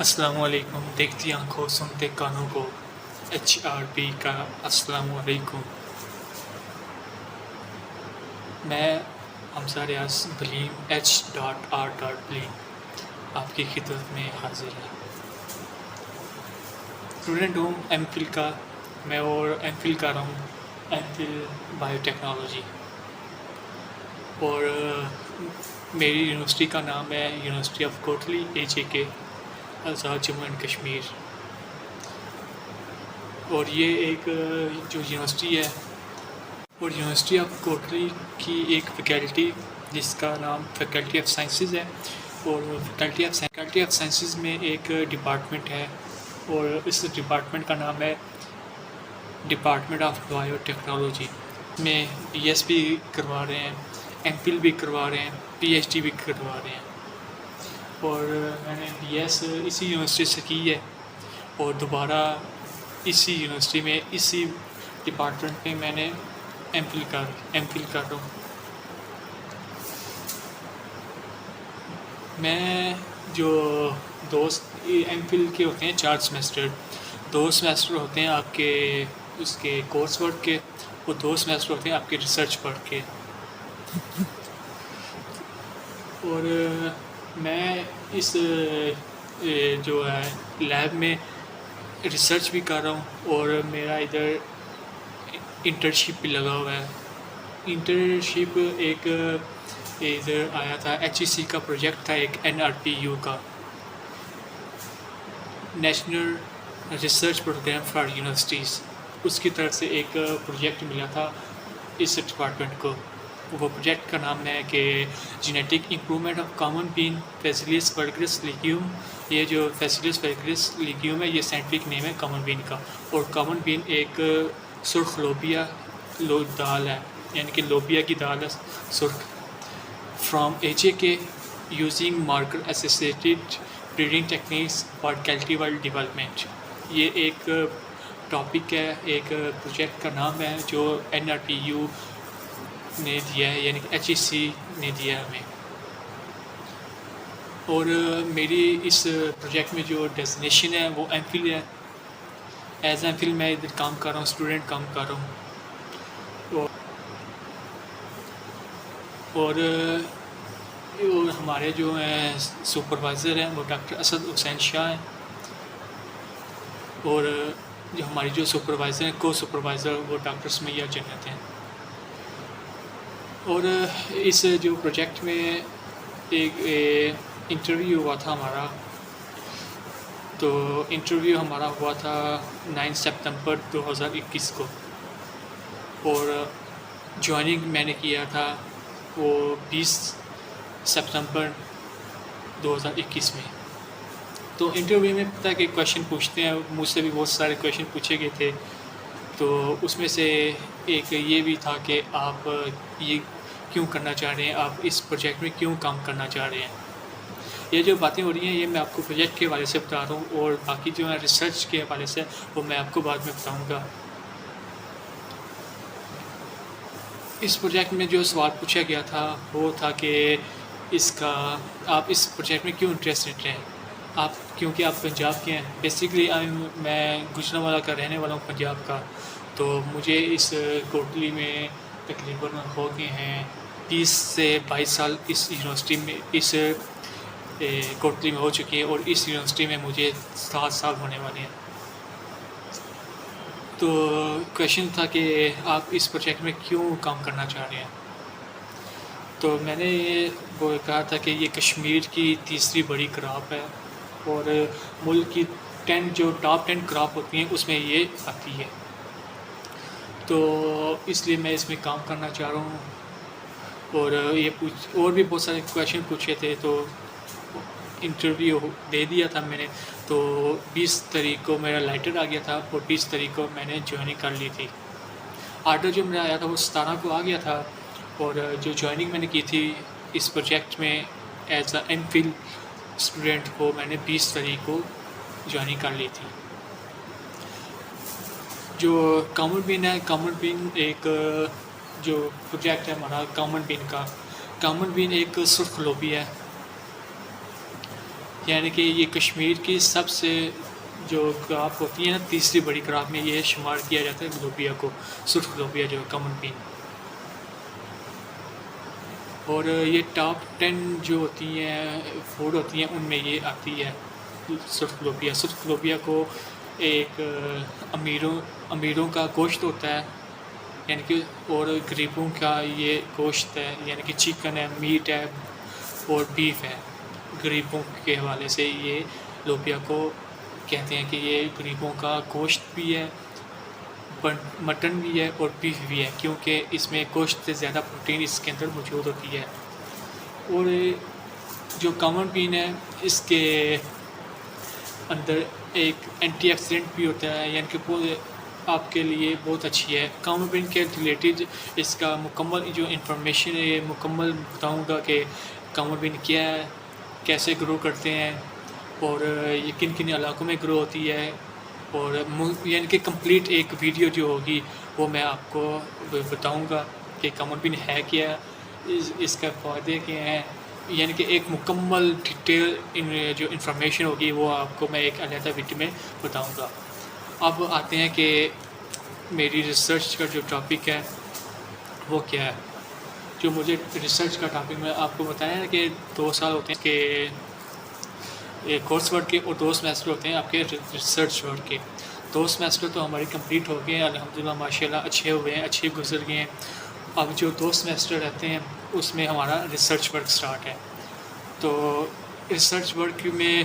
السلام علیکم، دیکھتی آنکھوں سنتے کانوں کو HRP کا السلام علیکم۔ میں حمزہ ریاض بلیم H.R.بلیم آپ کی خدمت میں حاضر ہے۔ اسٹوڈنٹ ہوں ایم فل کا، میں اور ایم فل کر رہا ہوں ایم فل بایو ٹیکنالوجی، اور میری یونیورسٹی کا نام ہے university of Kotli AJK Azad Jammu and Kashmir. اور یہ ایک جو یونیورسٹی ہے، اور یونیورسٹی آف کوٹلی کی ایک فیکلٹی جس کا نام فیکلٹی آف سائنسز ہے، اور فیکلٹی آف سائنسز میں ایک ڈپارٹمنٹ ہے، اور اس ڈپارٹمنٹ کا نام ہے ڈپارٹمنٹ آف بایو ٹیکنالوجی۔ میں BS بھی کروا رہے ہیں، ایم فل بھی کروا رہے ہیں، PhD بھی کروا رہے ہیں، اور میں نے BS اسی یونیورسٹی سے کی ہے، اور دوبارہ اسی یونیورسٹی میں اسی ڈپارٹمنٹ میں میں نے ایم فل کر رہا ہوں۔ میں جو ایم فل کے ہوتے ہیں 4 سیمسٹر، 2 سیمسٹر ہوتے ہیں آپ کے اس کے کورس ورک کے، اور 2 سیمسٹر ہوتے ہیں آپ کے ریسرچ ورک کے۔ اور میں اس جو ہے لیب میں ریسرچ بھی کر رہا ہوں، اور میرا ادھر انٹرنشپ بھی لگا ہوا ہے۔ انٹرنشپ ایک ادھر آیا تھا، HEC کا پروجیکٹ تھا، ایک NRPU کا، national research program for universities, اس کی طرف سے ایک پروجیکٹ ملا تھا اس ڈپارٹمنٹ کو۔ وہ پروجیکٹ کا نام ہے کہ جینیٹک امپرومنٹ آف کامن بین فیسیلیس ورگرس لیگیوم۔ یہ جو فیسیلیس ورگرس لیگیوم ہے، یہ سائنٹیفک نیم ہے کامن بین کا، اور کامن بین ایک سرخ لوبیا دال ہے، یعنی کہ لوبیا کی دال ہے سرخ۔ From AJK using marker associated breeding techniques for cultivar development. یہ ایک ٹاپک ہے، ایک پروجیکٹ کا نام ہے جو NRPU نے دیا ہے، یعنی کہ HEC نے دیا ہے ہمیں۔ اور میری اس پروجیکٹ میں جو ڈیزنیشن ہے وہ ایم فل ہے۔ ایز ایم فل میں ادھر کام کر رہا ہوں، اسٹوڈنٹ کام کر رہا ہوں، اور ہمارے جو ہیں سپروائزر ہیں وہ ڈاکٹر اسد حسین شاہ ہیں، اور جو ہماری جو سپروائزر ہیں کو سپروائزر وہ ڈاکٹر سمیہ جنت ہیں۔ اور اس جو پروجیکٹ میں ایک انٹرویو ہوا تھا ہمارا، تو انٹرویو ہمارا ہوا تھا 9 سپتمبر 2021 کو، اور جوائننگ میں نے کیا تھا وہ 20 سپتمبر 2021 میں۔ تو انٹرویو میں پتہ ہے کہ کویشچن پوچھتے ہیں، مجھ سے بھی بہت سارے کویشچن پوچھے گئے تھے، تو اس میں سے ایک یہ بھی تھا کہ آپ یہ کیوں کرنا چاہ رہے ہیں، آپ اس پروجیکٹ میں کیوں کام کرنا چاہ رہے ہیں۔ یہ جو باتیں ہو رہی ہیں یہ میں آپ کو پروجیکٹ کے حوالے سے بتا رہا ہوں، اور باقی جو ہے ریسرچ کے حوالے سے وہ میں آپ کو بعد میں بتاؤں گا۔ اس پروجیکٹ میں جو سوال پوچھا گیا تھا وہ تھا کہ آپ اس پروجیکٹ میں کیوں انٹرسٹڈ ہیں، کیونکہ آپ پنجاب کے ہیں۔ بیسیکلی میں گوجرانوالہ کا رہنے والا ہوں، پنجاب کا، تو مجھے اس کوٹلی میں تقریباً ہو گئے ہیں 20 سے 22 سال اس یونیورسٹی میں، اس کوٹلی میں ہو چکی ہے، اور اس یونیورسٹی میں مجھے 7 سال ہونے والے ہیں۔ تو کویشچن تھا کہ آپ اس پروجیکٹ میں کیوں کام کرنا چاہ رہے ہیں، تو میں نے وہ کہا تھا کہ یہ کشمیر کی تیسری بڑی کراپ ہے، اور ملک کی جو ٹاپ 10 کراپ ہوتی ہیں اس میں یہ آتی ہے، تو اس لیے میں اس میں کام کرنا چاہ رہا ہوں۔ اور اور بھی بہت سارے کویشچن پوچھے تھے، تو انٹرویو دے دیا تھا میں نے، تو 20 تاریخ کو میرا لیٹر آ گیا تھا، اور 20 تاریخ کو میں نے جوائننگ کر لی تھی۔ آرڈر جو میرا آیا تھا وہ 17 کو آ گیا تھا، اور جو جوائننگ میں نے کی تھی اس پروجیکٹ میں as a M Phil student کو میں نے 20 تاریخ کو جوائننگ کر لی تھی۔ جو کامن بین ہے، کامن بین ایک جو پروجیکٹ ہے ہمارا کامن بین کا، کامن بین ایک سرخ لوبیا ہے، یعنی کہ یہ کشمیر کی سب سے جو کراپ ہوتی ہے نا تیسری بڑی کراپ میں یہ شمار کیا جاتا ہے لوبیا کو، سرخ لوبیا جو کامن بین. اور یہ ٹاپ 10 جو ہوتی ہیں فوڈ ہوتی ہیں ان میں یہ آتی ہے سرخ لوبیا. سرخ لوبیا کو ایک امیروں کا گوشت ہوتا ہے، یعنی کہ اور غریبوں کا یہ گوشت ہے، یعنی کہ چکن ہے، میٹ ہے اور بیف ہے. غریبوں کے حوالے سے یہ لوبیا کو کہتے ہیں کہ یہ غریبوں کا گوشت بھی ہے، مٹن بھی ہے اور بیف بھی ہے، کیونکہ اس میں گوشت سے زیادہ پروٹین اس کے اندر موجود ہوتی ہے. اور جو کامن بین ہے اس کے اندر ایک اینٹی آکسیڈنٹ بھی ہوتا ہے، یعنی کہ وہ آپ کے لیے بہت اچھی ہے. کامن بین کے ریلیٹڈ اس کا مکمل جو انفارمیشن ہے یہ مکمل بتاؤں گا کہ کامن بین کیا ہے، کیسے گرو کرتے ہیں اور یہ کن کن علاقوں میں گرو ہوتی ہے، اور یعنی کہ کمپلیٹ ایک ویڈیو جو ہوگی وہ میں آپ کو بتاؤں گا کہ کامن بین ہے کیا، اس کا فائدے کیا ہیں، یعنی کہ ایک مکمل ڈیٹیل جو انفارمیشن ہوگی وہ آپ کو میں ایک علیحدہ ویڈیو میں بتاؤں گا. اب آتے ہیں کہ میری ریسرچ کا جو ٹاپک ہے وہ کیا ہے. جو مجھے ریسرچ کا ٹاپک میں آپ کو بتایا ہے کہ 2 سال ہوتے ہیں کہ کورس ورک کے اور 2 سیمسٹر ہوتے ہیں آپ کے ریسرچ ورک کے. 2 سیمسٹر تو ہماری کمپلیٹ ہو گئے ہیں الحمدللہ، ماشاءاللہ اچھے ہوئے ہیں، اچھے گزر گئے ہیں. اب جو 2 سیمسٹر رہتے ہیں اس میں ہمارا ریسرچ ورک سٹارٹ ہے. تو ریسرچ ورک میں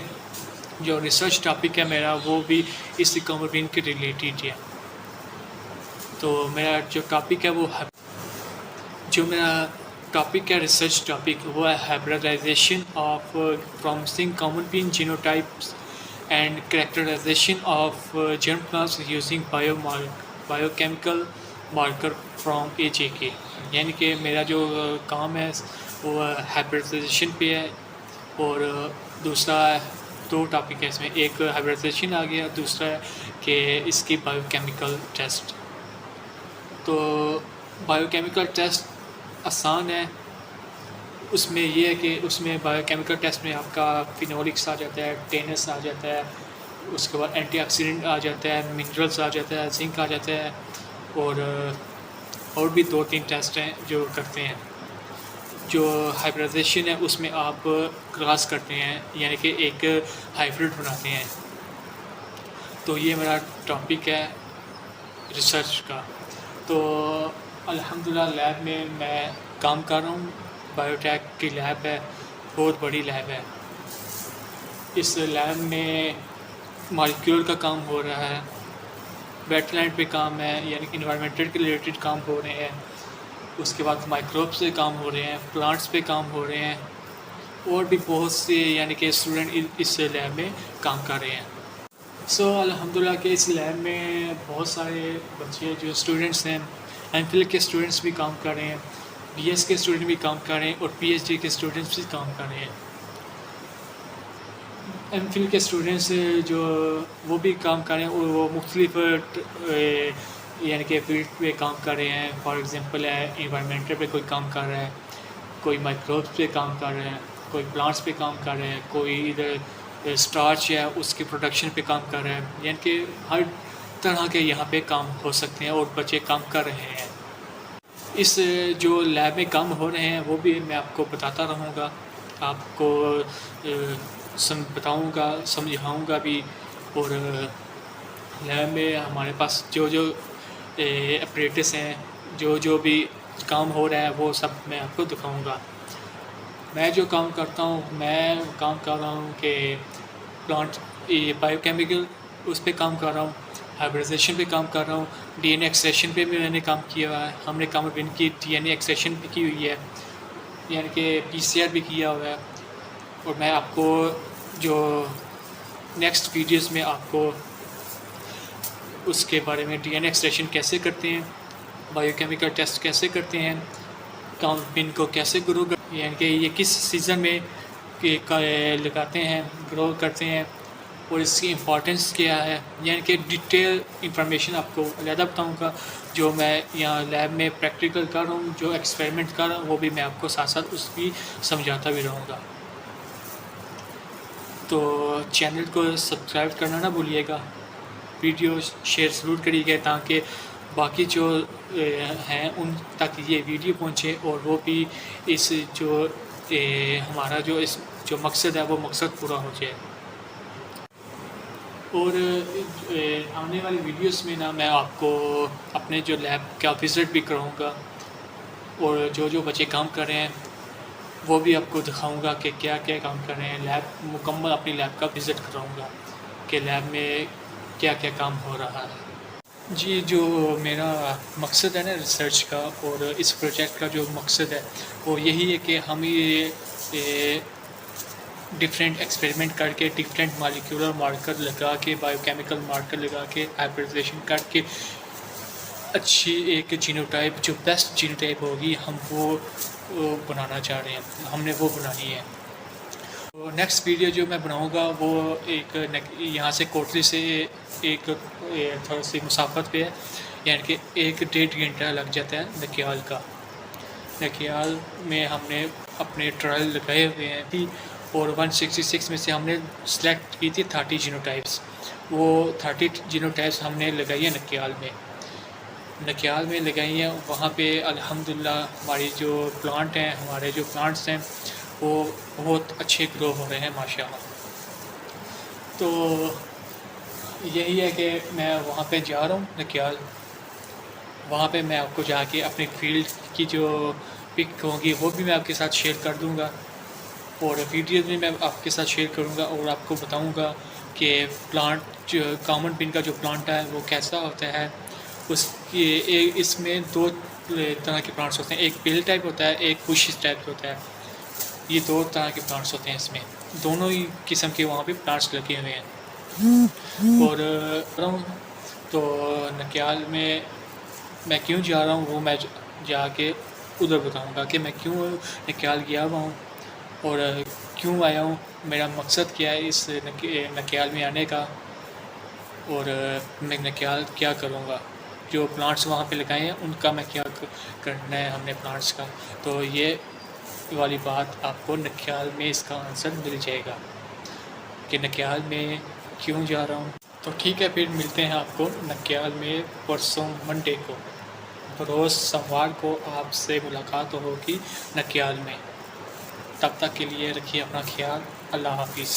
جو ریسرچ ٹاپک ہے میرا وہ بھی اس کامن بین کے ریلیٹڈ ہے. تو میرا جو ٹاپک ہے ریسرچ ٹاپک وہ ہے hybridization of promising common bean genotypes and characterization of germ plants using biochemical marker from AJK. یعنی کہ میرا جو کام ہے وہ ہائبریڈائزیشن پہ ہے، اور دوسرا 2 ٹاپک ہے اس میں، ایک ہائبریڈائزیشن آ گیا، دوسرا ہے کہ اس کی بایو کیمیکل ٹیسٹ. تو بایو کیمیکل ٹیسٹ آسان ہے، اس میں یہ ہے کہ اس میں بایو کیمیکل ٹیسٹ میں آپ کا فینولکس آ جاتا ہے، ٹینس آ جاتا ہے، اس کے بعد اینٹی آکسیڈنٹ آ جاتا ہے، منرلس آ جاتا ہے، زنک آ جاتا ہے، اور بھی 2-3 ٹیسٹ ہیں جو کرتے ہیں. جو ہائبریڈائزیشن ہے اس میں آپ کراس کرتے ہیں، یعنی کہ ایک ہائبرڈ بناتے ہیں. تو یہ میرا ٹاپک ہے ریسرچ کا. تو الحمدللہ لیب میں میں کام کر رہا ہوں، بایو ٹیک کی لیب ہے، بہت بڑی لیب ہے. اس لیب میں مالیکیول کا کام ہو رہا ہے، ویٹ لینڈ پہ کام ہے، یعنی کہ انوائرمنٹل کے ریلیٹڈ کام ہو رہے ہیں. اس کے بعد مائکروب سے کام ہو رہے ہیں، پلانٹس پہ کام ہو رہے ہیں، اور بھی بہت سے یعنی کہ اسٹوڈنٹ اس لیب میں کام کر رہے ہیں. الحمدللہ کہ اس لیب میں بہت سارے بچے جو اسٹوڈنٹس ہیں، MPhil کے اسٹوڈنٹس بھی کام کر رہے ہیں، BS کے اسٹوڈنٹ بھی کام کر رہے ہیں، اور PhD کے اسٹوڈنٹس بھی کام کر رہے ہیں. MPhil کے اسٹوڈنٹس جو وہ بھی کام کر رہے ہیں، اور وہ مختلف یعنی کہ فیلڈ پہ کام کر رہے ہیں. فار ایگزامپل ہے انوائرمنٹل پہ کوئی کام کر رہا ہے، کوئی مائکروبس پہ کام کر رہا ہے، کوئی پلانٹس پہ کام کر رہے ہیں، کوئی ادھر اسٹارچ ہے اس کی پروڈکشن پہ کام کر رہے ہیں. یعنی کہ ہر طرح کے یہاں پہ کام ہو سکتے ہیں اور بچے کام کر رہے ہیں. اس جو لیب میں کام ہو رہے ہیں وہ بھی میں آپ کو بتاتا رہوں گا، آپ کو بتاؤں گا، سمجھاؤں گا بھی. اور لیب میں ہمارے پاس جو اپریٹس ہیں، جو بھی کام ہو رہا ہے وہ سب میں آپ کو دکھاؤں گا. میں جو کام کرتا ہوں، میں کام کر رہا ہوں کہ پلانٹ بایو کیمیکل اس پہ کام کر رہا ہوں، ہائبریڈائزیشن پہ کام کر رہا ہوں، DNA ایکسٹریکشن پہ بھی میں نے کام کیا ہوا ہے. ہم نے کامن بین کی DNA ایکسٹریکشن بھی کی ہوئی ہے، یعنی کہ PCR بھی کیا ہوا ہے. اور میں آپ کو جو نیکسٹ ویڈیوز میں آپ کو اس کے بارے میں DNA ایکسٹریکشن کیسے کرتے ہیں، بایو کیمیکل ٹیسٹ کیسے کرتے ہیں، کامن بین کو کیسے گرو کرتے ہیں، یعنی کہ یہ کس سیزن میں لگاتے ہیں، گرو کرتے ہیں، اور اس کی امپورٹنس کیا ہے، یعنی کہ ڈیٹیل انفارمیشن آپ کو علیحدہ بتاؤں گا. جو میں یہاں لیب میں پریکٹیکل کر رہا ہوں، جو ایکسپیریمنٹ کر رہا ہوں، وہ بھی میں آپ کو ساتھ ساتھ اس بھی سمجھاتا بھی رہوں گا. تو چینل کو سبسکرائب کرنا نہ بھولیے گا، ویڈیو شیئر ضرور کریے گا تاکہ باقی جو ہیں ان تک یہ ویڈیو پہنچے اور وہ بھی اس جو ہمارا جو مقصد ہے وہ مقصد پورا ہو جائے۔ اور آنے والی ویڈیوز میں نا میں آپ کو اپنے جو لیب کا وزٹ بھی کراؤں گا، اور جو بچے کام کر رہے ہیں وہ بھی آپ کو دکھاؤں گا کہ کیا کیا کام کر رہے ہیں، لیب مکمل اپنی لیب کا وزٹ کراؤں گا کہ لیب میں کیا کیا کام ہو رہا ہے۔ جی، جو میرا مقصد ہے نا ریسرچ کا اور اس پروجیکٹ کا جو مقصد ہے وہ یہی ہے کہ ہم یہ ڈفرینٹ ایکسپیریمنٹ کر کے ڈفرینٹ مالیکولر مارکر لگا کے بایو کیمیکل مارکر لگا کے ہائبرڈائزیشن کر کے اچھی ایک جینوٹائپ جو بیسٹ جینوٹائپ ہوگی ہم وہ بنانا چاہ رہے ہیں، ہم نے وہ بنانی ہے۔ تو نیکسٹ ویڈیو جو میں بناؤں گا وہ ایک یہاں سے کوٹلی سے ایک تھوڑا سی مسافت پہ ہے، یعنی کہ 1-1.5 گھنٹہ لگ جاتا ہے نکیال کا۔ نکیال میں ہم نے اپنے ٹرائل لگائے ہوئے ہیں بھی، اور 166 میں سے ہم نے سلیکٹ کی تھی 30 جینوٹائپس، وہ 30 جینوٹائپس ہم نے لگائی ہیں نکیال میں لگائی ہیں۔ وہاں پہ الحمدللہ ہماری جو پلانٹ ہیں، ہمارے جو پلانٹس ہیں وہ بہت اچھے گرو ہو رہے ہیں ماشاءاللہ۔ تو یہی ہے کہ میں وہاں پہ جا رہا ہوں نکیال، وہاں پہ میں آپ کو جا کے اپنی فیلڈ کی جو پک ہوگی وہ بھی میں آپ کے ساتھ شیئر کر دوں گا، اور ویڈیوز بھی میں آپ کے ساتھ شیئر کروں گا، اور آپ کو بتاؤں گا کہ پلانٹ جو کامن پن کا جو پلانٹ ہے وہ کیسا ہوتا ہے۔ اس میں 2 طرح کے پلانٹس ہوتے ہیں، ایک بیل ٹائپ ہوتا ہے، ایک بشز ٹائپ ہوتا ہے۔ یہ 2 طرح کے پلانٹس ہوتے ہیں، اس میں دونوں ہی قسم کے وہاں پہ پلانٹس لگے ہوئے ہیں۔ اور تو نکیال میں کیوں جا رہا ہوں وہ میں جا کے ادھر بتاؤں گا کہ میں کیوں نکیال گیا ہوا ہوں اور کیوں آیا ہوں، میرا مقصد کیا ہے اس نکیال میں آنے کا، اور میں نکیال کیا کروں گا، جو پلانٹس وہاں پہ لگائے ہیں ان کا میں کیا کرنا ہے ہم نے پلانٹس کا۔ تو یہ والی بات آپ کو نکیال میں اس کا آنسر مل جائے گا کہ نکیال میں کیوں جا رہا ہوں۔ تو ٹھیک ہے، پھر ملتے ہیں آپ کو نکیال میں پرسوں منڈے کو، بروز سوموار کو آپ سے ملاقات ہوگی نکیال میں۔ تب تک کے لیے رکھیے اپنا خیال، اللہ حافظ۔